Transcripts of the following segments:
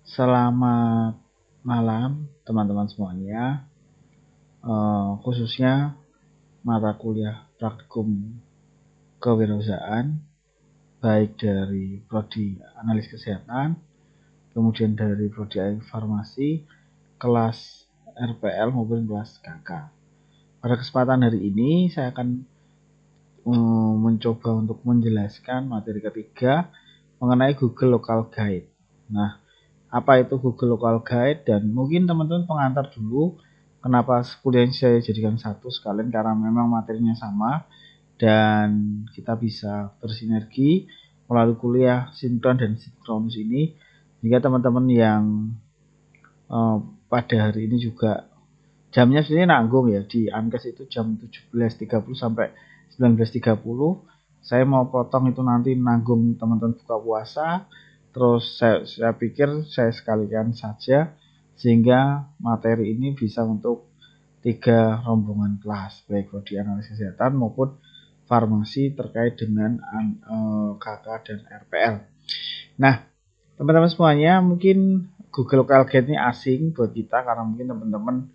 Selamat malam teman-teman semuanya, khususnya mata kuliah praktikum kewirausahaan, baik dari prodi analis kesehatan, kemudian dari prodi farmasi, kelas RPL maupun kelas KK. Pada kesempatan hari ini saya akan mencoba untuk menjelaskan materi ketiga mengenai Google Local Guide. Nah, apa itu Google Local Guide, dan mungkin teman-teman pengantar dulu kenapa kuliah saya jadikan satu sekalian, karena memang materinya sama dan kita bisa bersinergi melalui kuliah sinkron dan sinkronus ini, jika teman-teman yang pada hari ini juga jamnya sebenarnya nanggung ya, di Ankes itu jam 17.30 sampai 19.30. Saya mau potong itu nanti nanggung teman-teman buka puasa. Terus saya pikir saya sekalian saja sehingga materi ini bisa untuk 3 rombongan kelas, baik prodi analis kesehatan maupun farmasi terkait dengan KK dan RPL. Nah, teman-teman semuanya, mungkin Google Local Guide ini asing buat kita karena mungkin teman-teman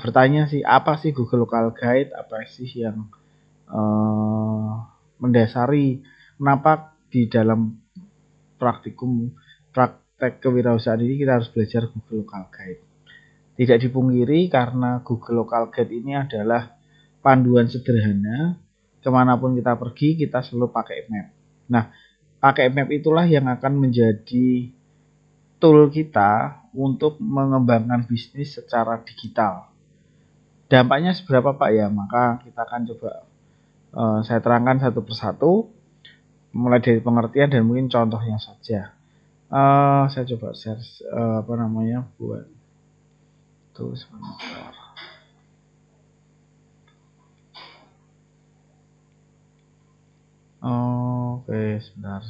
bertanya sih, apa sih Google Local Guide, apa sih yang mendasari kenapa di dalam praktek kewirausahaan ini kita harus belajar Google Local Guide. Tidak dipungkiri karena Google Local Guide ini adalah panduan sederhana, kemanapun kita pergi kita selalu pakai map. Nah, pakai map itulah yang akan menjadi tool kita untuk mengembangkan bisnis secara digital. Dampaknya seberapa Pak ya? Maka kita akan coba saya terangkan satu persatu, mulai dari pengertian dan mungkin contohnya saja. Saya coba share buat tuh sebentar. Oke, sebentar.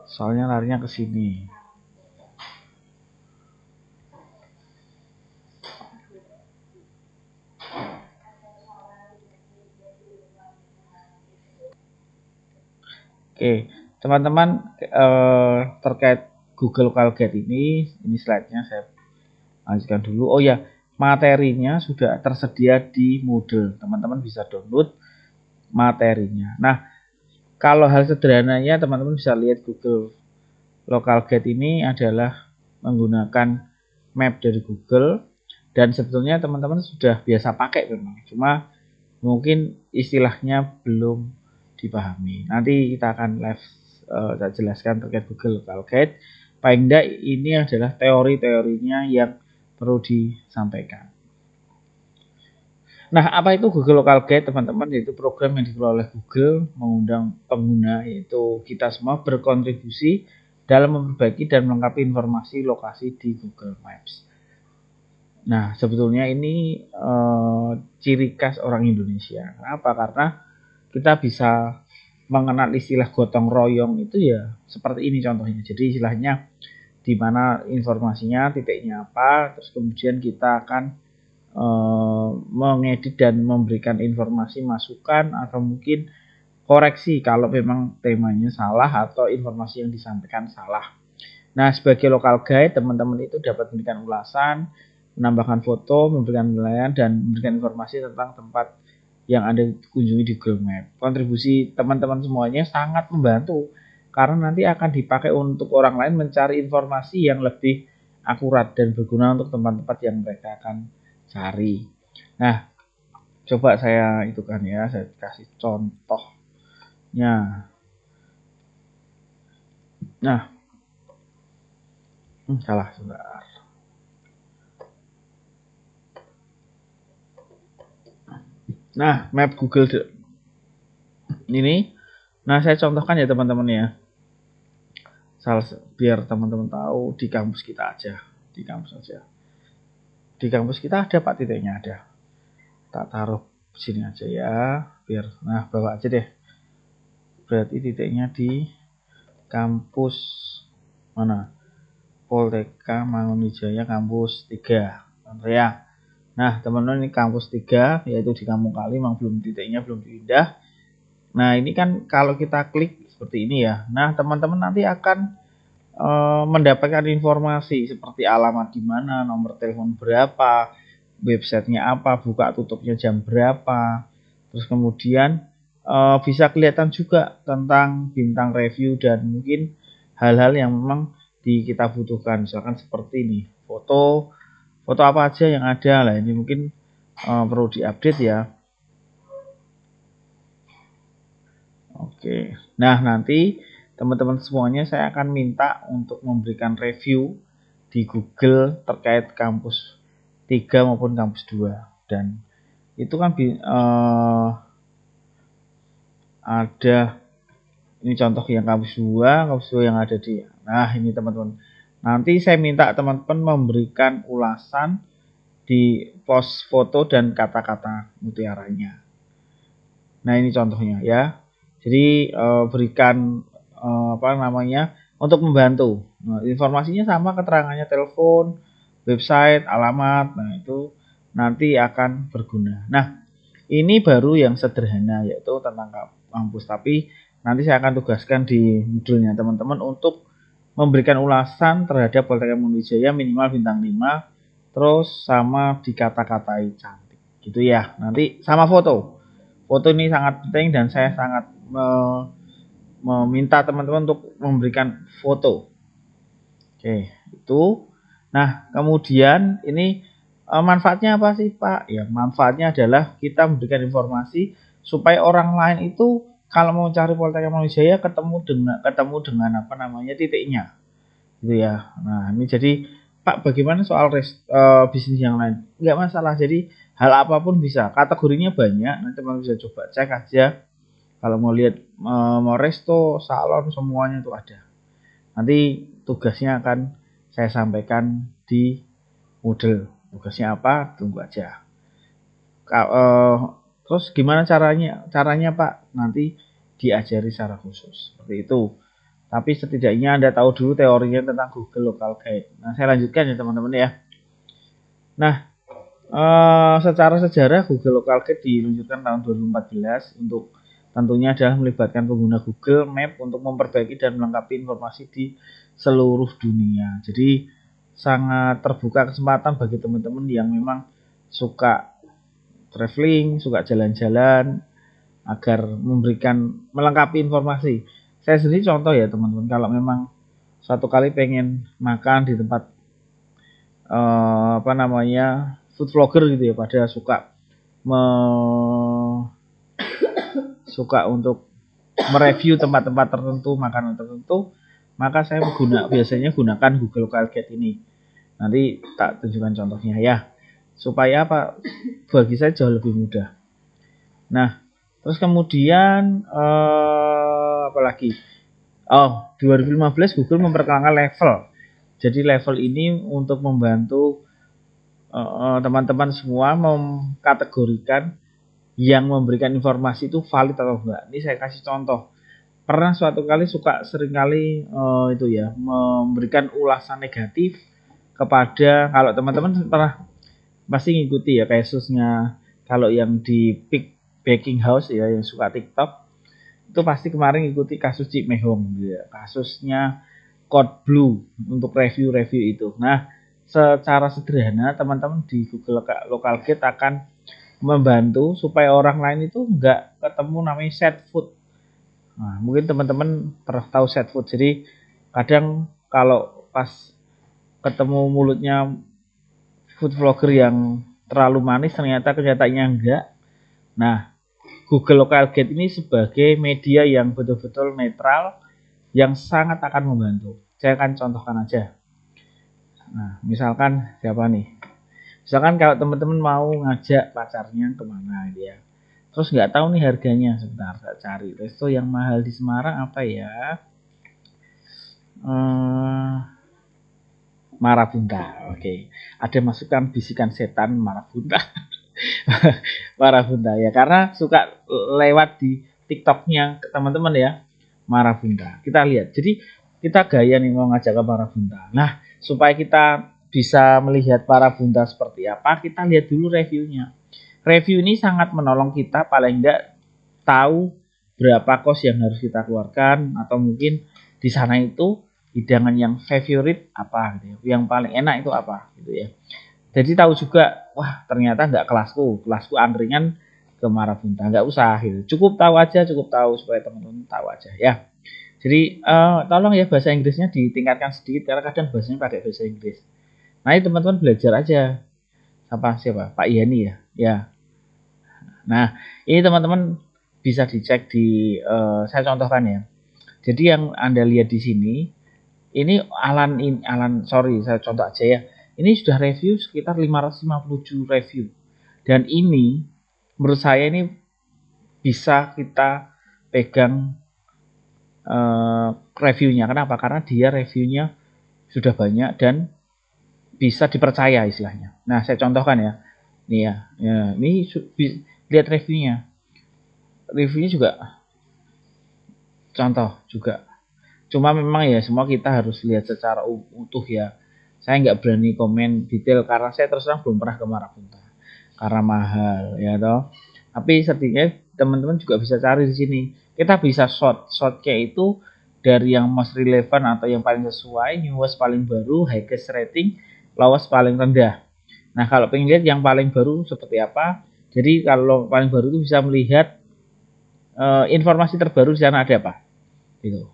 Soalnya larinya ke sini. Oke, teman-teman, terkait Google Local Guide ini slide-nya saya lanjutkan dulu. Oh ya, materinya sudah tersedia di Moodle. Teman-teman bisa download materinya. Nah, kalau hal sederhananya teman-teman bisa lihat Google Local Guide ini adalah menggunakan map dari Google, dan sebetulnya teman-teman sudah biasa pakai memang. Cuma mungkin istilahnya belum dipahami. Nanti kita akan saya jelaskan terkait Google Local Guide. Paling tidak ini adalah teori-teorinya yang perlu disampaikan. Nah, apa itu Google Local Guide, teman-teman? Yaitu program yang dikelola oleh Google, mengundang pengguna, yaitu kita semua, berkontribusi dalam memperbaiki dan melengkapi informasi lokasi di Google Maps. Nah, sebetulnya ini ciri khas orang Indonesia. Kenapa? Karena kita bisa mengenal istilah gotong royong itu ya seperti ini contohnya. Jadi istilahnya di mana informasinya, titiknya apa, terus kemudian kita akan mengedit dan memberikan informasi, masukan, atau mungkin koreksi kalau memang temanya salah atau informasi yang disampaikan salah. Nah, sebagai local guide, teman-teman itu dapat memberikan ulasan, menambahkan foto, memberikan penilaian, dan memberikan informasi tentang tempat yang Anda kunjungi di Google Map. Kontribusi teman-teman semuanya sangat membantu karena nanti akan dipakai untuk orang lain mencari informasi yang lebih akurat dan berguna untuk tempat-tempat yang mereka akan cari. Nah, coba saya saya kasih contohnya. Nah, salah sebentar. Nah, map Google ini, nah saya contohkan ya teman-teman ya. Biar teman-teman tahu di kampus kita aja, di kampus aja. Di kampus kita ada Pak titiknya, ada. Tak taruh sini aja ya, biar bawa aja deh. Berarti titiknya di kampus mana? Polteka Mangunwijaya kampus 3. Contoh ya. Nah, teman-teman, ini kampus 3 yaitu di Kampung Kali, memang belum titiknya belum dipindah. Nah, ini kan kalau kita klik seperti ini ya. Nah, teman-teman nanti akan mendapatkan informasi seperti alamat di mana, nomor telepon berapa, websitenya apa, buka tutupnya jam berapa, terus kemudian bisa kelihatan juga tentang bintang review dan mungkin hal-hal yang memang kita butuhkan, misalkan seperti ini foto apa aja yang ada lah, ini mungkin perlu diupdate ya. Oke, nah nanti teman-teman semuanya saya akan minta untuk memberikan review di Google terkait kampus 3 maupun kampus 2, dan itu kan ada ini contoh yang kampus 2 yang ada di, nah ini teman-teman, nanti saya minta teman-teman memberikan ulasan di post foto dan kata-kata mutiaranya. Nah ini contohnya ya, jadi berikan untuk membantu. Nah, informasinya sama, keterangannya telepon, website, alamat. Nah itu nanti akan berguna. Nah ini baru yang sederhana, yaitu tentang kampus, tapi nanti saya akan tugaskan di modulnya teman-teman untuk memberikan ulasan terhadap Poltekkes Monojaya minimal bintang 5, terus sama dikata-katai cantik gitu ya. Nanti sama foto ini sangat penting, dan saya sangat meminta teman-teman untuk memberikan foto. Oke, itu. Nah kemudian ini manfaatnya apa sih Pak? Ya manfaatnya adalah kita memberikan informasi supaya orang lain itu kalau mau cari Poltekkes Monojaya ketemu dengan apa namanya titiknya, gitu ya. Nah ini jadi Pak, bagaimana soal bisnis yang lain? Enggak masalah. Jadi hal apapun bisa. Kategorinya banyak. Nanti teman bisa coba cek aja. Kalau mau lihat mau resto, salon, semuanya itu ada. Nanti tugasnya akan saya sampaikan di model. Tugasnya apa? Tunggu aja. Terus gimana caranya? Caranya Pak, nanti diajari secara khusus seperti itu. Tapi setidaknya Anda tahu dulu teorinya tentang Google Local Guide. Nah, saya lanjutkan ya teman-teman ya. Nah, secara sejarah Google Local Guide diluncurkan tahun 2014 untuk tentunya adalah melibatkan pengguna Google Map untuk memperbaiki dan melengkapi informasi di seluruh dunia. Jadi sangat terbuka kesempatan bagi teman-teman yang memang suka traveling, suka jalan-jalan, agar melengkapi informasi. Saya sendiri contoh ya teman-teman, kalau memang suatu kali pengen makan di tempat food vlogger gitu ya, pada suka untuk mereview tempat-tempat tertentu, makanan tertentu, maka saya biasanya gunakan Google Local Guide ini. Nanti tak tunjukkan contohnya ya, supaya apa, bagi saya jauh lebih mudah. Nah terus kemudian apalagi? 2015 Google memperkenalkan level. Jadi level ini untuk membantu teman-teman semua mengkategorikan yang memberikan informasi itu valid atau enggak. Ini saya kasih contoh. Pernah suatu kali seringkali itu ya, memberikan ulasan negatif kepada, kalau teman-teman pernah pasti ngikuti ya kasusnya, kalau yang di Baking House ya, yang suka TikTok itu pasti kemarin ikuti kasus Cik Mehong ya, kasusnya Code Blue untuk review itu. Nah secara sederhana teman-teman di Google Local Guide akan membantu supaya orang lain itu nggak ketemu namanya set food. Nah mungkin teman-teman pernah tahu set food, jadi kadang kalau pas ketemu mulutnya food vlogger yang terlalu manis, ternyata kenyataannya enggak. Nah Google Local Guide ini sebagai media yang betul-betul netral, yang sangat akan membantu. Saya akan contohkan aja. Nah, misalkan siapa nih? Misalkan kalau teman-teman mau ngajak pacarnya kemana dia, terus nggak tahu nih harganya, sebentar saya cari. Resto yang mahal di Semarang apa ya? Marabunta. Oke. Ada masukan bisikan setan Marabunta. Marabunta ya, karena suka lewat di TikToknya teman-teman ya, Marabunta. Kita lihat. Jadi kita gaya nih mau ngajak ke Marabunta. Nah, supaya kita bisa melihat Marabunta seperti apa, kita lihat dulu reviewnya. Review ini sangat menolong kita, paling enggak tahu berapa kos yang harus kita keluarkan, atau mungkin di sana itu hidangan yang favorite apa gitu ya. Yang paling enak itu apa gitu ya. Jadi tahu juga, wah ternyata nggak kelasku angkringan ke Marabunta, nggak usah gitu. Cukup tahu supaya teman-teman tahu aja ya. Jadi tolong ya bahasa Inggrisnya ditingkatkan sedikit karena kadang bahasanya pakai bahasa Inggris. Nah, ini teman-teman belajar aja. Siapa? Pak Yani ya. Ya. Nah, ini teman-teman bisa dicek di saya contohkan ya. Jadi yang Anda lihat di sini ini sorry saya contoh aja ya. Ini sudah review sekitar 557 review. Dan ini menurut saya ini bisa kita pegang reviewnya. Kenapa? Karena dia reviewnya sudah banyak dan bisa dipercaya istilahnya. Nah, saya contohkan ya. Nih ya, ini lihat reviewnya. Reviewnya juga contoh juga. Cuma memang ya semua kita harus lihat secara utuh ya. Saya nggak berani komen detail karena saya terus terang belum pernah ke Marabunta karena mahal ya toh. Tapi setidaknya teman-teman juga bisa cari di sini. Kita bisa shotnya itu dari yang most relevant atau yang paling sesuai, newest paling baru, highest rating, lowest paling rendah. Nah, kalau pengen lihat yang paling baru seperti apa, jadi kalau paling baru itu bisa melihat informasi terbaru di sana ada apa, gitu.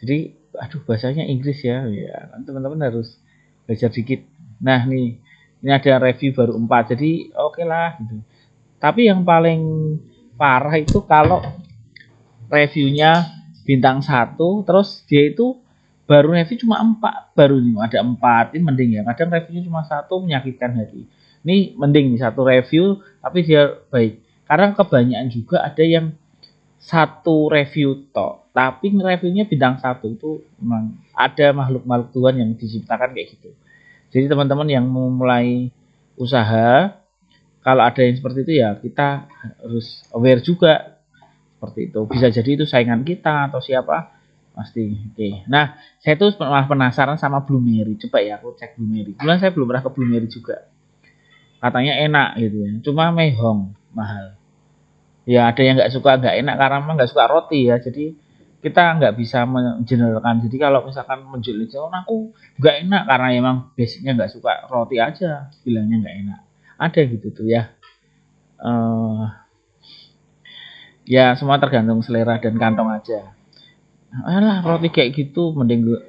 Jadi, aduh bahasanya Inggris ya, ya teman-teman harus belajar dikit. Nah, nih, ini ada review baru 4, jadi oke lah, gitu. Tapi yang paling parah itu kalau reviewnya bintang 1, terus dia itu baru review cuma 4, baru nih ada 4, ini mending ya. Kadang reviewnya cuma 1 menyakitkan hati. Ini mending nih 1 review tapi dia baik. Karena kebanyakan juga ada yang 1 review tok, tapi reviewnya bintang 1 itu memang ada makhluk-makhluk Tuhan yang diciptakan kayak gitu. Jadi teman-teman yang mau mulai usaha, kalau ada yang seperti itu ya kita harus aware juga seperti itu. Bisa jadi itu saingan kita atau siapa pasti. Oke. Nah, saya tuh malah penasaran sama Blue Mary. Coba ya aku cek Blue Mary. Kebetulan saya belum pernah ke Blue Mary juga. Katanya enak gitu ya. Cuma mehong, mahal. Ya ada yang nggak suka nggak enak karena memang nggak suka roti ya. Jadi kita nggak bisa mengeneralkan. Jadi kalau misalkan menjelaskan aku nggak enak karena emang basicnya nggak suka roti aja, bilangnya nggak enak. Ada gitu tuh ya. Ya semua tergantung selera dan kantong aja. Alah roti kayak gitu mending gue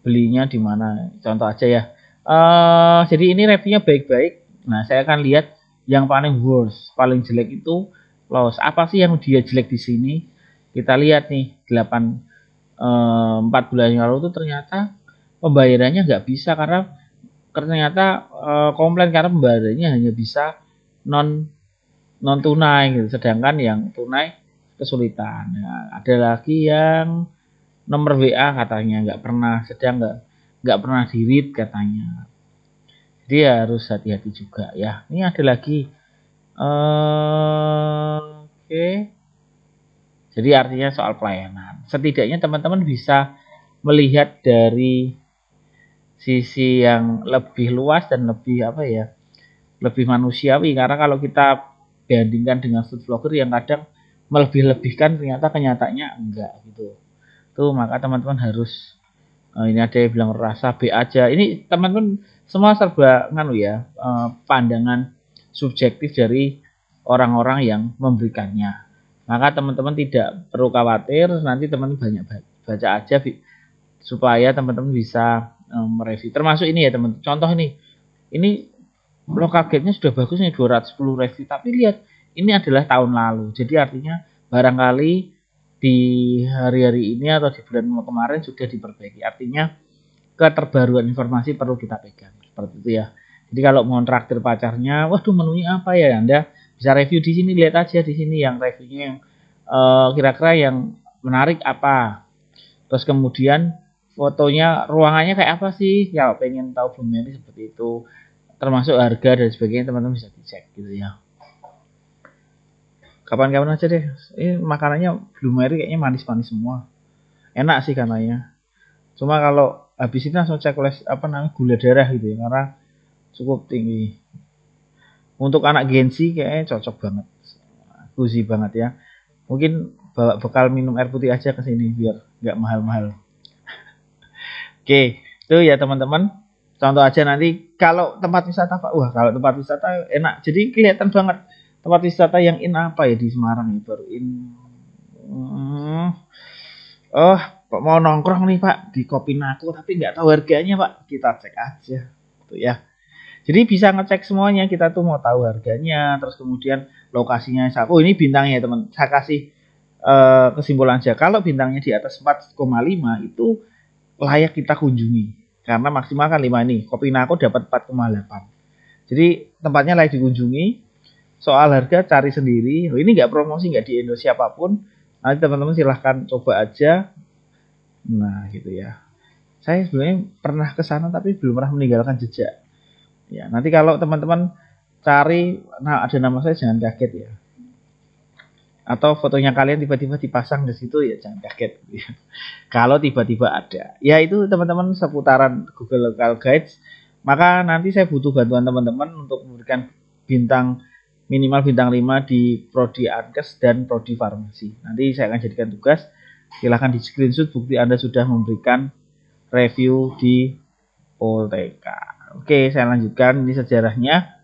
belinya di mana, contoh aja ya. Jadi ini reviewnya baik-baik. Nah saya akan lihat yang paling worst, paling jelek itu loss. Apa sih yang dia jelek di sini? Kita lihat nih 4 bulan yang lalu tuh ternyata pembayarannya nggak bisa karena ternyata komplain karena pembayarannya hanya bisa non non tunai gitu. Sedangkan yang tunai kesulitan. Nah, ada lagi yang nomor WA katanya nggak pernah, sedang nggak pernah di read katanya. Jadi harus hati-hati juga ya. Ini ada lagi. Oke. Jadi artinya soal pelayanan. Setidaknya teman-teman bisa melihat dari sisi yang lebih luas dan lebih apa ya, lebih manusiawi. Karena kalau kita bandingkan dengan food vlogger yang kadang melebih-lebihkan, ternyata kenyataannya enggak gitu. Tuh maka teman-teman harus ini ada yang bilang rasa B aja. Ini teman-teman semua serba nganu ya, pandangan subjektif dari orang-orang yang memberikannya. Maka teman-teman tidak perlu khawatir, nanti teman-teman banyak baca aja supaya teman-teman bisa mereview. Termasuk ini ya teman. Contoh ini lokal gate-nya sudah bagus nih 210 review, tapi lihat ini adalah tahun lalu. Jadi artinya barangkali di hari-hari ini atau di bulan kemarin sudah diperbaiki. Artinya keterbaruan informasi perlu kita pegang. Seperti itu ya. Jadi kalau mau traktir pacarnya, waduh menunya apa ya? Anda bisa review di sini, lihat aja di sini yang reviewnya yang kira-kira yang menarik apa. Terus kemudian fotonya ruangannya kayak apa sih? Ya pengen tahu Blue seperti itu. Termasuk harga dan sebagainya teman-teman bisa dicek gitu ya. Kapan-kapan aja deh. Ini makanannya Blue Mary kayaknya manis-manis semua. Enak sih katanya. Cuma kalau habis itu langsung cek gula darah gitu ya karena cukup tinggi. Untuk anak Gen Z kayaknya cocok banget. Cozy banget ya. Mungkin bawa bekal minum air putih aja ke sini biar nggak mahal-mahal. Oke, itu ya teman-teman. Contoh aja nanti kalau tempat wisata Pak. Wah, kalau tempat wisata enak. Jadi kelihatan banget tempat wisata yang in apa ya di Semarang ini baru in. Oh, Pak mau nongkrong nih Pak di Kopinaku tapi nggak tahu harganya Pak. Kita cek aja. Tuh ya. Jadi bisa ngecek semuanya. Kita tuh mau tahu harganya, terus kemudian lokasinya. Oh ini bintangnya teman. Saya kasih kesimpulan aja. Kalau bintangnya di atas 4,5 itu layak kita kunjungi. Karena maksimal kan 5 nih. Kopinaku dapat 4,8. Jadi tempatnya layak dikunjungi. Soal harga cari sendiri. Ini nggak promosi, nggak di Indonesia apapun. Nanti teman-teman silahkan coba aja. Nah gitu ya. Saya sebenarnya pernah ke sana tapi belum pernah meninggalkan jejak. Ya, nanti kalau teman-teman cari, nah ada nama saya jangan kaget ya. Atau fotonya kalian tiba-tiba dipasang di situ ya jangan kaget. Kalau tiba-tiba ada. Ya itu teman-teman seputaran Google Local Guides. Maka nanti saya butuh bantuan teman-teman untuk memberikan bintang minimal bintang 5 di Prodi Ankes dan Prodi Farmasi. Nanti saya akan jadikan tugas. Silahkan di screenshot bukti Anda sudah memberikan review di Polteka. Oke, saya lanjutkan ini sejarahnya.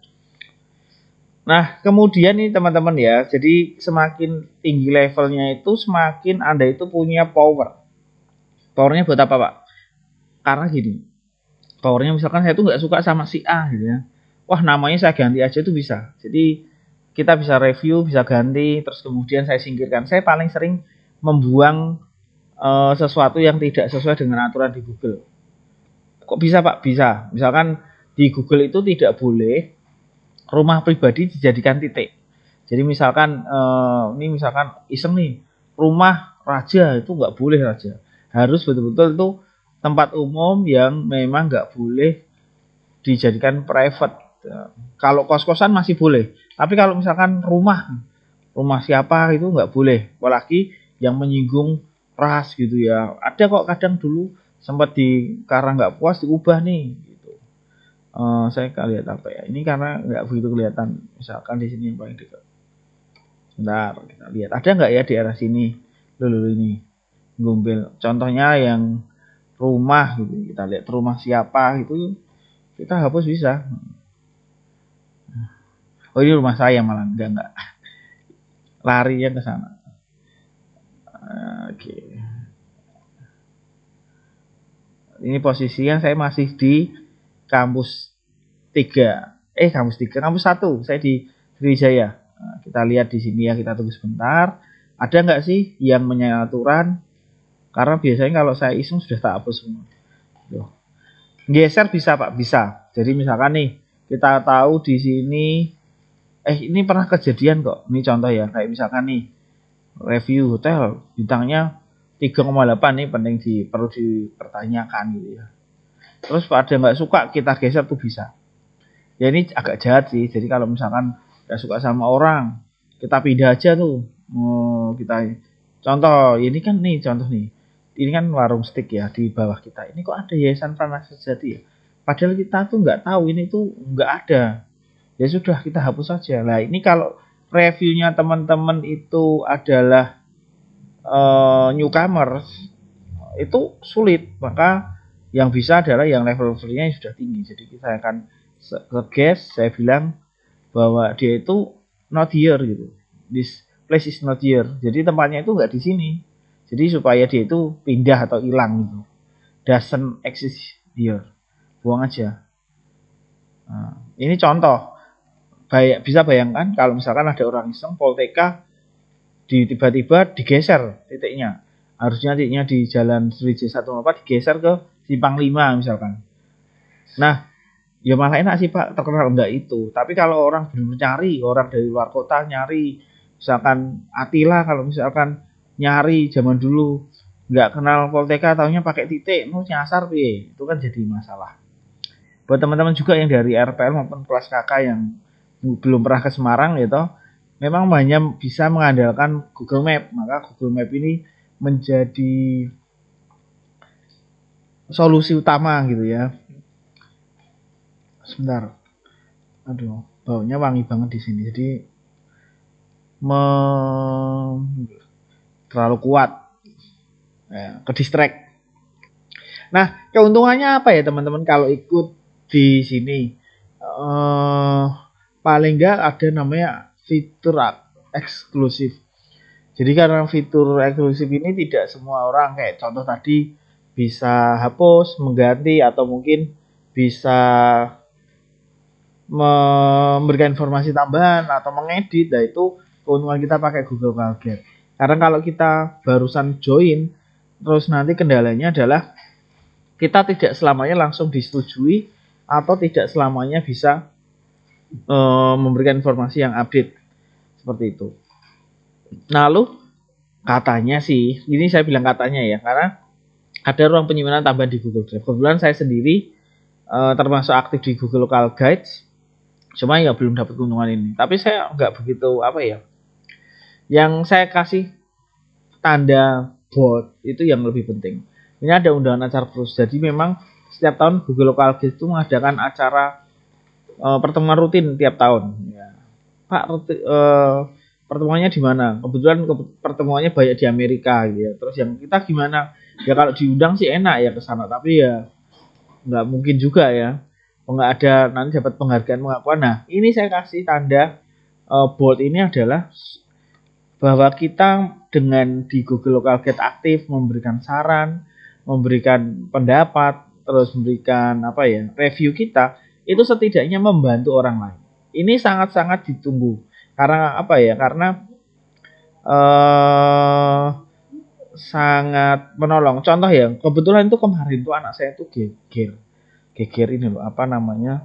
Nah, kemudian nih teman-teman ya, jadi semakin tinggi levelnya itu semakin Anda itu punya power. Powernya buat apa Pak? Karena gini, powernya misalkan saya tuh nggak suka sama si A gitu ya. Wah namanya saya ganti aja tuh bisa. Jadi kita bisa review, bisa ganti, terus kemudian saya singkirkan. Saya paling sering membuang sesuatu yang tidak sesuai dengan aturan di Google. Kok bisa Pak? Bisa. Misalkan di Google itu tidak boleh rumah pribadi dijadikan titik. Jadi misalkan ini misalkan iseng nih rumah raja itu nggak boleh raja. Harus betul-betul itu tempat umum yang memang nggak boleh dijadikan private. Kalau kos-kosan masih boleh. Tapi kalau misalkan rumah siapa itu nggak boleh. Apalagi yang menyinggung ras gitu ya. Ada kok kadang dulu sempat karena nggak puas diubah nih. Saya lihat apa ya? Ini karena nggak begitu kelihatan. Misalkan di sini yang paling dekat. Bentar, kita lihat. Ada nggak ya di arah sini? Dulu ini. Gombel. Contohnya yang rumah gitu. Kita lihat rumah siapa gitu. Kita hapus bisa. Oh ini rumah saya malah. Enggak. Larinya ke sana. Oke. Ini posisinya saya masih di kampus 3. Kampus 3. Kampus 1. Saya di Sriwijaya. Nah, kita lihat di sini ya, kita tunggu sebentar. Ada nggak sih yang menyalahi aturan? Karena biasanya kalau saya iseng sudah tak hapus semua. Tuh. Geser bisa Pak, bisa. Jadi misalkan nih, kita tahu di sini, ini pernah kejadian kok. Ini contoh ya, kayak misalkan nih, review hotel, bintangnya 3,8 nih penting perlu dipertanyakan gitu ya. Terus Pak ada nggak suka, kita geser tuh bisa. Ya ini agak jahat sih. Jadi kalau misalkan nggak suka sama orang, kita pindah aja tuh. Kita contoh, ini kan nih contoh nih. Ini kan warung steak ya di bawah kita. Ini kok ada Yayasan Pranasa Sejati ya? Padahal kita tuh nggak tahu ini tuh nggak ada. Ya sudah kita hapus saja. Nah ini kalau reviewnya teman-teman itu adalah newcomers, itu sulit. Maka yang bisa adalah yang level-levelnya sudah tinggi. Jadi kita akan guess, saya bilang bahwa dia itu not here gitu. This place is not here. Jadi tempatnya itu nggak di sini. Jadi supaya dia itu pindah atau hilang gitu. Doesn't exist here. Buang aja. Nah, ini contoh. Bisa bayangkan kalau misalkan ada orang iseng Polteka tiba-tiba digeser titiknya. Harusnya titiknya di Jalan Sriwijaya 104 digeser ke Simpang 5 misalkan. Nah, ya malah enak sih Pak, terkenal enggak itu. Tapi kalau orang benar nyari, orang dari luar kota nyari, misalkan Atila kalau misalkan nyari zaman dulu nggak kenal Polteka, taunya pakai titik, nyasar piye, itu kan jadi masalah. Buat teman-teman juga yang dari RPL maupun kelas KK yang belum pernah ke Semarang gitu, memang hanya bisa mengandalkan Google Map. Maka Google Map ini menjadi solusi utama gitu ya. Sebentar. Aduh, baunya wangi banget di sini. Jadi terlalu kuat. ke distract. Nah, keuntungannya apa ya teman-teman kalau ikut di sini? Paling nggak ada namanya fitur eksklusif. Jadi karena fitur eksklusif ini tidak semua orang, kayak contoh tadi, bisa hapus, mengganti, atau mungkin bisa memberikan informasi tambahan atau mengedit. Nah itu keuntungan kita pakai Google Calgate. Karena kalau kita barusan join, terus nanti kendalanya adalah kita tidak selamanya langsung disetujui atau tidak selamanya bisa memberikan informasi yang update seperti itu. Nah, lalu katanya sih, ini saya bilang katanya ya, karena ada ruang penyimpanan tambahan di Google Drive. Kebetulan saya sendiri termasuk aktif di Google Local Guides, cuma ya belum dapat keuntungan ini. Tapi saya nggak begitu apa ya. Yang saya kasih tanda bot itu yang lebih penting. Ini ada undangan acara terus. Jadi memang setiap tahun Google Local Guides itu mengadakan acara pertemuan rutin tiap tahun. Ya. Pak, pertemuannya di mana? Kebetulan pertemuannya banyak di Amerika gitu ya. Terus yang kita gimana? Ya kalau diundang sih enak ya ke sana, tapi ya nggak mungkin juga ya. Nggak ada nanti dapat penghargaan pengakuan. Nah, ini saya kasih tanda bold ini adalah bahwa kita dengan di Google Local Guide aktif memberikan saran, memberikan pendapat, terus memberikan apa ya, review kita, itu setidaknya membantu orang lain. Ini sangat-sangat ditunggu. Karena apa ya? Karena sangat menolong. Contoh ya, kebetulan itu kemarin tuh anak saya tuh geger ini loh, apa namanya?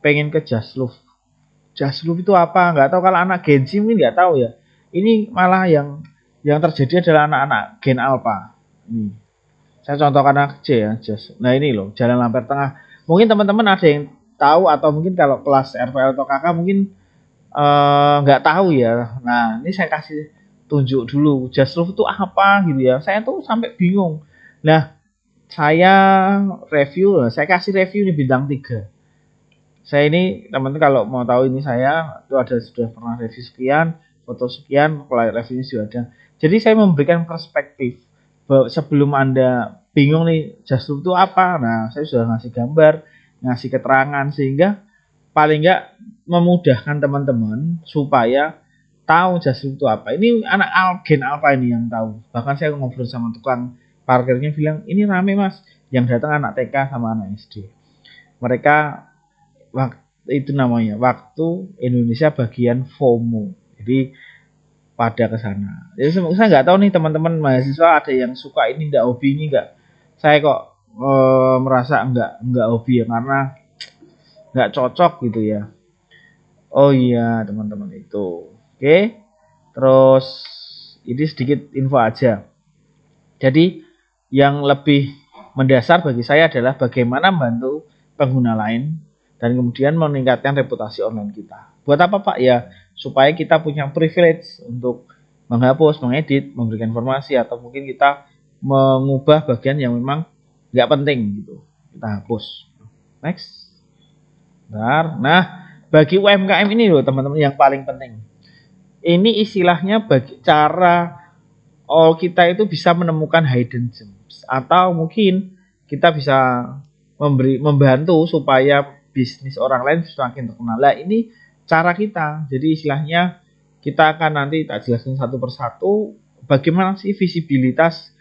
Pengen ke Jasluf. Jasluf itu apa? Nggak tahu, kalau anak Gen Z mungkin nggak tahu ya. Ini malah yang terjadi adalah anak-anak Gen Alpha. Ini. Saya contohkan aja ya, Nah ini loh, Jalan Lampir Tengah. Mungkin teman-teman ada yang tahu, atau mungkin kalau kelas RPL atau kakak mungkin nggak tahu ya. Nah ini saya kasih tunjuk dulu Jasluf itu apa gitu ya. Saya tuh sampai bingung. Nah saya saya kasih review nih bintang 3. Saya ini teman-teman kalau mau tahu ini saya itu ada sudah pernah review sekian, foto sekian, reviewnya sudah ada. Jadi saya memberikan perspektif bahwa sebelum Anda bingung nih Jasluf itu apa. Nah saya sudah ngasih gambar, ngasih keterangan, sehingga paling nggak memudahkan teman-teman supaya tahu Jasluf itu apa. Ini anak Gen apa ini yang tahu. Bahkan saya ngobrol sama tukang parkirnya bilang, ini rame mas, yang datang anak TK sama anak SD. Mereka itu namanya waktu Indonesia bagian FOMO. Jadi pada ke sana. Jadi saya nggak tahu nih teman-teman mahasiswa ada yang suka ini, nggak hobi ini nggak. Saya kok merasa nggak hobi ya, karena nggak cocok gitu ya. Oh iya teman-teman itu. Oke. Terus ini sedikit info aja. Jadi yang lebih mendasar bagi saya adalah bagaimana membantu pengguna lain dan kemudian meningkatkan reputasi online kita. Buat apa Pak? Ya supaya kita punya privilege untuk menghapus, mengedit, memberikan informasi, atau mungkin kita mengubah bagian yang memang nggak penting gitu. Kita hapus. Next. Bentar. Nah, bagi UMKM ini loh teman-teman yang paling penting. Ini istilahnya bagi cara kita itu bisa menemukan hidden gems, atau mungkin kita bisa membantu supaya bisnis orang lain semakin terkenal. Nah, ini cara kita. Jadi istilahnya kita akan nanti tak jelaskan satu persatu bagaimana sih visibilitas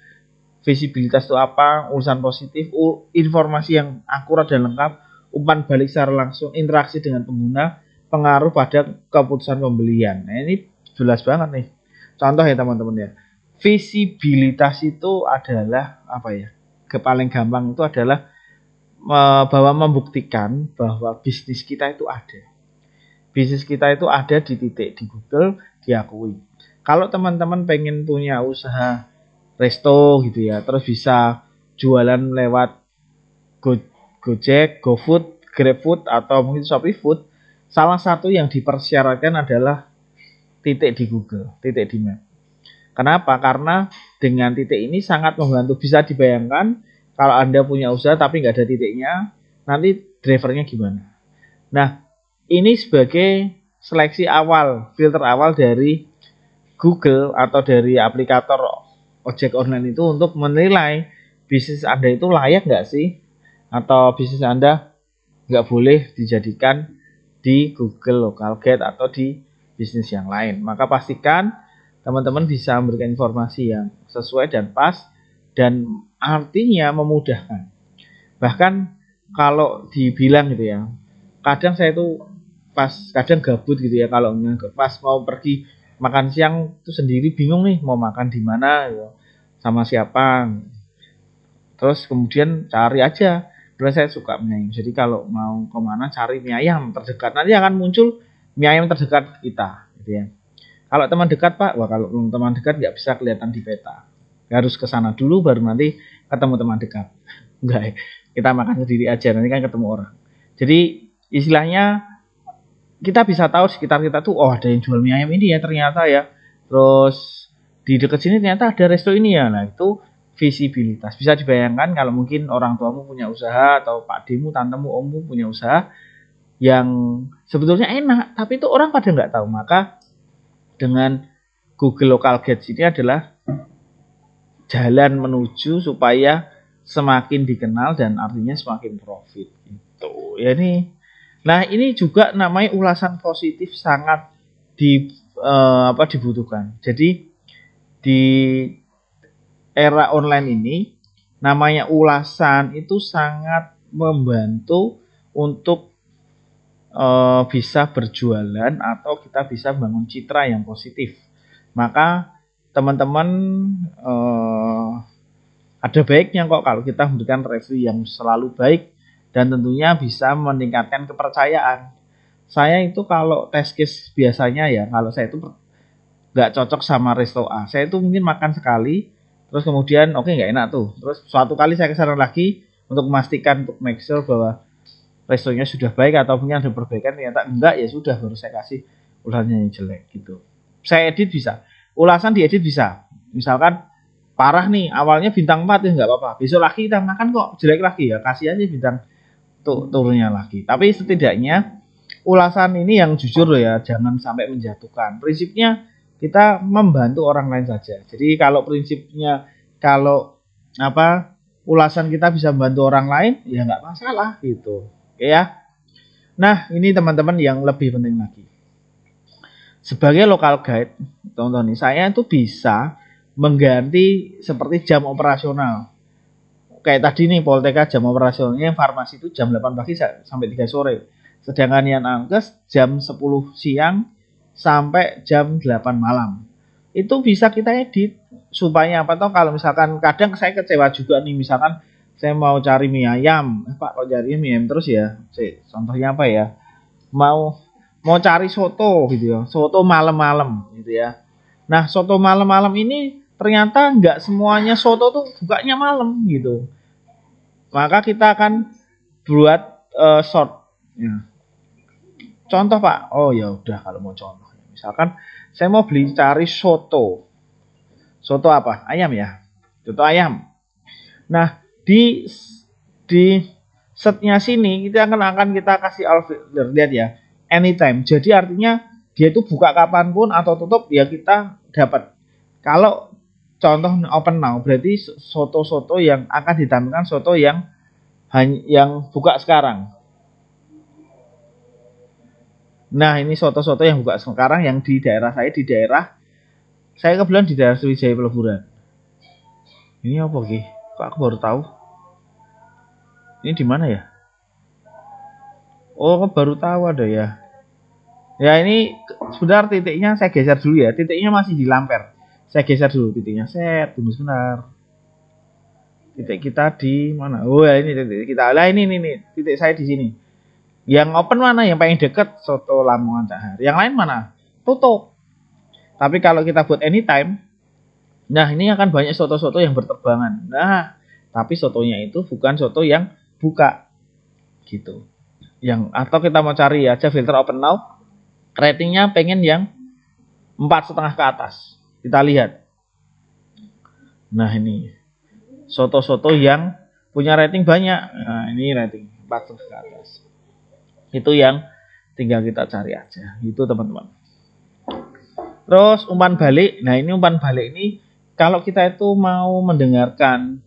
itu apa, urusan positif, informasi yang akurat dan lengkap, umpan balik secara langsung, interaksi dengan pengguna, pengaruh pada keputusan pembelian. Nah, ini jelas banget nih. Contoh ya teman-teman ya. Visibilitas itu adalah apa ya? Paling gampang itu adalah bahwa membuktikan bahwa bisnis kita itu ada. Bisnis kita itu ada di titik di Google, diakui. Kalau teman-teman pengen punya usaha resto gitu ya, terus bisa jualan lewat Gojek, GoFood, GrabFood, atau mungkin Shopee Food, salah satu yang dipersyaratkan adalah titik di Google, titik di map. Kenapa? Karena dengan titik ini sangat membantu. Bisa dibayangkan kalau Anda punya usaha tapi nggak ada titiknya, nanti drivernya gimana? Nah, ini sebagai seleksi awal, filter awal dari Google atau dari aplikator ojek online itu untuk menilai bisnis Anda itu layak nggak sih, atau bisnis Anda nggak boleh dijadikan di Google Local Guide atau di bisnis yang lain. Maka pastikan teman-teman bisa memberikan informasi yang sesuai dan pas dan artinya memudahkan. Bahkan kalau dibilang gitu ya, kadang saya tuh kadang gabut gitu ya, kalau pas mau pergi makan siang tuh sendiri bingung nih mau makan di mana gitu, sama siapa. Terus kemudian cari aja. Terus saya suka mie ayam. Jadi kalau mau kemana cari mie ayam terdekat, nanti akan muncul mie ayam terdekat kita, gitu ya. Kalau teman dekat Pak, wah kalau teman dekat nggak bisa kelihatan di peta. Harus ke sana dulu baru nanti ketemu teman dekat. Enggak ya. Kita makan sendiri aja, nanti kan ketemu orang. Jadi istilahnya kita bisa tahu sekitar kita tuh, oh ada yang jual mie ayam ini ya ternyata ya. Terus di dekat sini ternyata ada resto ini ya. Nah itu visibilitas. Bisa dibayangkan kalau mungkin orang tuamu punya usaha atau pak demu, tantemu, ommu punya usaha yang sebetulnya enak, tapi itu orang pada nggak tahu. Maka dengan Google Local Guides ini adalah jalan menuju supaya semakin dikenal dan artinya semakin profit. Gitu. Ya ini. Nah ini juga namanya ulasan positif sangat dibutuhkan. Jadi di era online ini namanya ulasan itu sangat membantu untuk bisa berjualan atau kita bisa bangun citra yang positif. Maka teman-teman ada baiknya kok kalau kita memberikan review yang selalu baik dan tentunya bisa meningkatkan kepercayaan. Saya itu kalau test case biasanya ya, kalau saya itu nggak cocok sama resto A, saya itu mungkin makan sekali terus kemudian oke, nggak enak tuh, terus suatu kali saya kesana lagi untuk memastikan, untuk make sure bahwa restonya sudah baik atau punya ada perbaikan, ternyata enggak, ya sudah baru saya kasih ulasannya yang jelek gitu. Saya edit bisa, ulasan diedit bisa, misalkan parah nih awalnya bintang 4 ya nggak apa-apa, besok lagi kita makan kok jelek lagi ya kasih aja bintang turunnya lagi. Tapi setidaknya ulasan ini yang jujur loh ya, jangan sampai menjatuhkan. Prinsipnya kita membantu orang lain saja. Jadi kalau prinsipnya kalau ulasan kita bisa membantu orang lain ya nggak masalah gitu. Oke ya. Nah ini teman-teman yang lebih penting lagi. Sebagai local guide, teman-teman nih, saya itu bisa mengganti seperti jam operasional. Kayak tadi nih Polteka jam operasionalnya farmasi itu jam 8 pagi sampai 3 sore. Sedangkan yang Angkes jam 10 siang sampai jam 8 malam. Itu bisa kita edit supaya apa toh, kalau misalkan kadang saya kecewa juga nih, misalkan saya mau cari mie ayam, Pak kok cari mie ayam terus ya. Contohnya apa ya? Mau cari soto gitu ya. Soto malam-malam gitu ya. Nah, soto malam-malam ini ternyata nggak semuanya soto tuh bukanya malam gitu. Maka kita akan buat short ya. Contoh Pak, oh ya udah kalau mau contoh, misalkan saya mau cari soto apa? Ayam ya, soto ayam. Nah di setnya sini kita akan kita kasih order, lihat ya, anytime. Jadi artinya dia itu buka kapanpun atau tutup ya kita dapat. Kalau contoh open now berarti soto-soto yang akan ditampilkan soto yang buka sekarang. Nah ini soto-soto yang buka sekarang yang di daerah saya kebetulan di daerah Sriwijaya Peleburan. Ini apa Ki? Kok aku baru tahu? Ini di mana ya? Oh aku baru tahu ada ya. Ya ini sebentar, titiknya saya geser dulu ya. Titiknya masih di Lamper. Saya geser dulu titiknya. Tunggu sebentar. Titik kita di mana? Oh ya ini titik kita. Lah ini titik saya di sini. Yang open mana? Yang paling dekat soto Lamongan Cahar. Yang lain mana? Tutup. Tapi kalau kita buat anytime, nah ini akan banyak soto-soto yang berterbangan. Nah, tapi sotonya itu bukan soto yang buka. Gitu. Atau kita mau cari aja filter open now, ratingnya pengen yang 4,5 ke atas. Kita lihat. Nah ini soto-soto yang punya rating banyak. Nah ini rating 4,5 ke atas. Itu yang tinggal kita cari aja. Itu teman-teman. Terus umpan balik. Nah ini umpan balik ini kalau kita itu mau mendengarkan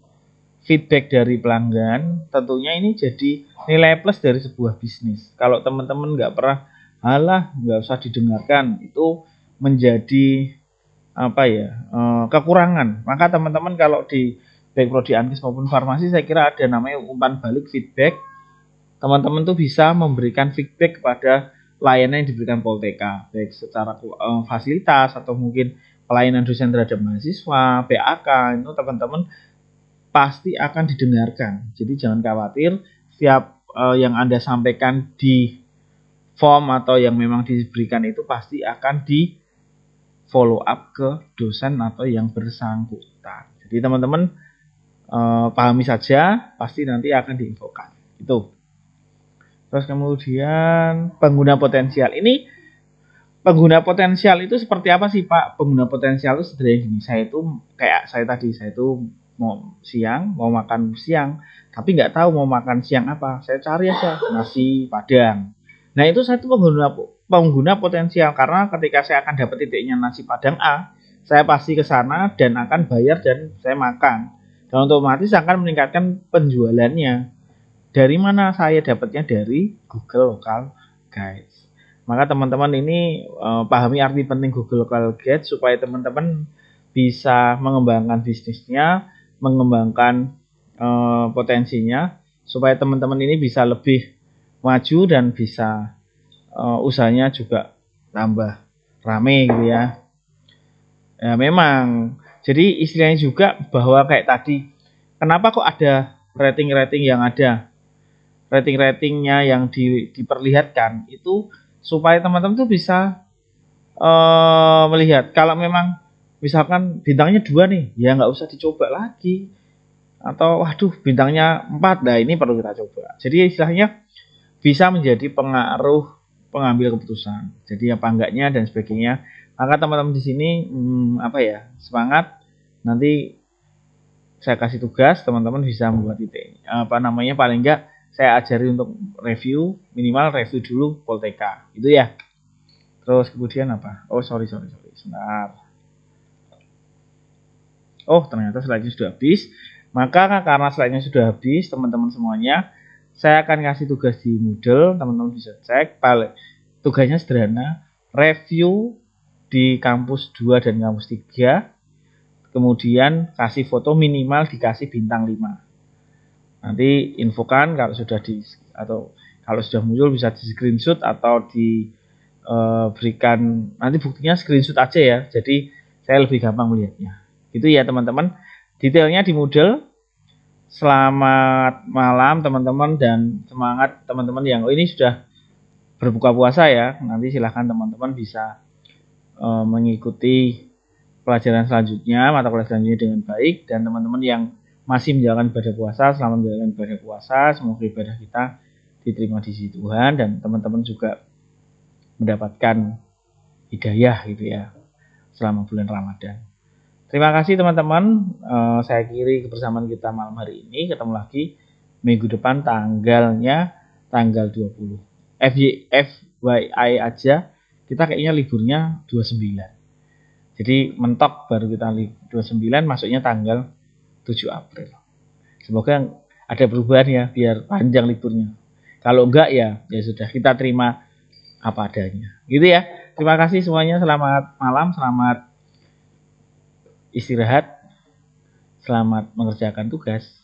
feedback dari pelanggan, tentunya ini jadi nilai plus dari sebuah bisnis. Kalau teman-teman nggak pernah, halah nggak usah didengarkan, itu menjadi apa ya, kekurangan. Maka teman-teman kalau di baik prodi Ankes maupun farmasi, saya kira ada namanya umpan balik feedback. Teman-teman tuh bisa memberikan feedback kepada layanan yang diberikan Polteka, baik secara fasilitas atau mungkin pelayanan dosen terhadap mahasiswa, PAK, itu teman-teman pasti akan didengarkan. Jadi jangan khawatir, setiap yang Anda sampaikan di form atau yang memang diberikan itu pasti akan di follow up ke dosen atau yang bersangkutan. Jadi teman-teman pahami saja, pasti nanti akan diinfokan. Itu. Terus kemudian pengguna potensial. Ini pengguna potensial itu seperti apa sih Pak? Pengguna potensial itu sederhana gini. Saya itu kayak saya tadi, saya itu mau makan siang, tapi nggak tahu mau makan siang apa. Saya cari aja nasi Padang. Nah itu saya itu pengguna potensial, karena ketika saya akan dapat titiknya nasi Padang A, saya pasti ke sana dan akan bayar dan saya makan. Dan otomatis akan meningkatkan penjualannya. Dari mana saya dapatnya? Dari Google Local Guides. Maka teman-teman ini pahami arti penting Google Local Guides supaya teman-teman bisa mengembangkan bisnisnya, mengembangkan potensinya, supaya teman-teman ini bisa lebih maju dan bisa usahanya juga tambah rame gitu ya. Ya memang. Jadi istilahnya juga bahwa kayak tadi, kenapa kok ada rating-rating yang ada? Rating-ratingnya yang diperlihatkan itu supaya teman-teman tuh bisa melihat kalau memang misalkan bintangnya 2 nih, ya nggak usah dicoba lagi. Atau waduh bintangnya 4, nah ini perlu kita coba. Jadi istilahnya bisa menjadi pengaruh pengambil keputusan. Jadi apa enggaknya dan sebagainya. Maka teman-teman di sini semangat. Nanti saya kasih tugas, teman-teman bisa membuat titik. Paling enggak saya ajari untuk review, minimal review dulu Polteka. Itu ya. Terus kemudian apa? Oh, sorry. Sebentar. Oh, ternyata slide-nya sudah habis. Maka karena slide-nya sudah habis, teman-teman semuanya, saya akan kasih tugas di Moodle, teman-teman bisa cek. Tugasnya sederhana, review di kampus 2 dan kampus 3. Kemudian kasih foto, minimal dikasih bintang 5. Nanti infokan kalau sudah kalau sudah muncul bisa di screenshot atau diberikan, nanti buktinya screenshot aja ya. Jadi saya lebih gampang melihatnya. Itu ya teman-teman. Detailnya di Moodle. Selamat malam teman-teman dan semangat teman-teman yang ini sudah berbuka puasa ya. Nanti silahkan teman-teman bisa mengikuti pelajaran selanjutnya, mata kuliah selanjutnya dengan baik. Dan teman-teman yang masih menjalankan ibadah puasa, selamat menjalankan ibadah puasa. Semoga ibadah kita diterima di sisi Tuhan dan teman-teman juga mendapatkan hidayah gitu ya selama bulan Ramadan. Terima kasih teman-teman. Saya akhiri kebersamaan kita malam hari ini. Ketemu lagi minggu depan tanggal 20. FYI aja, kita kayaknya liburnya 29. Jadi mentok baru kita 29, masuknya tanggal 7 April. Semoga ada perubahan ya, biar panjang liburnya. Kalau enggak ya sudah, kita terima apa adanya. Gitu ya. Terima kasih semuanya. Selamat malam, selamat istirahat, selamat mengerjakan tugas.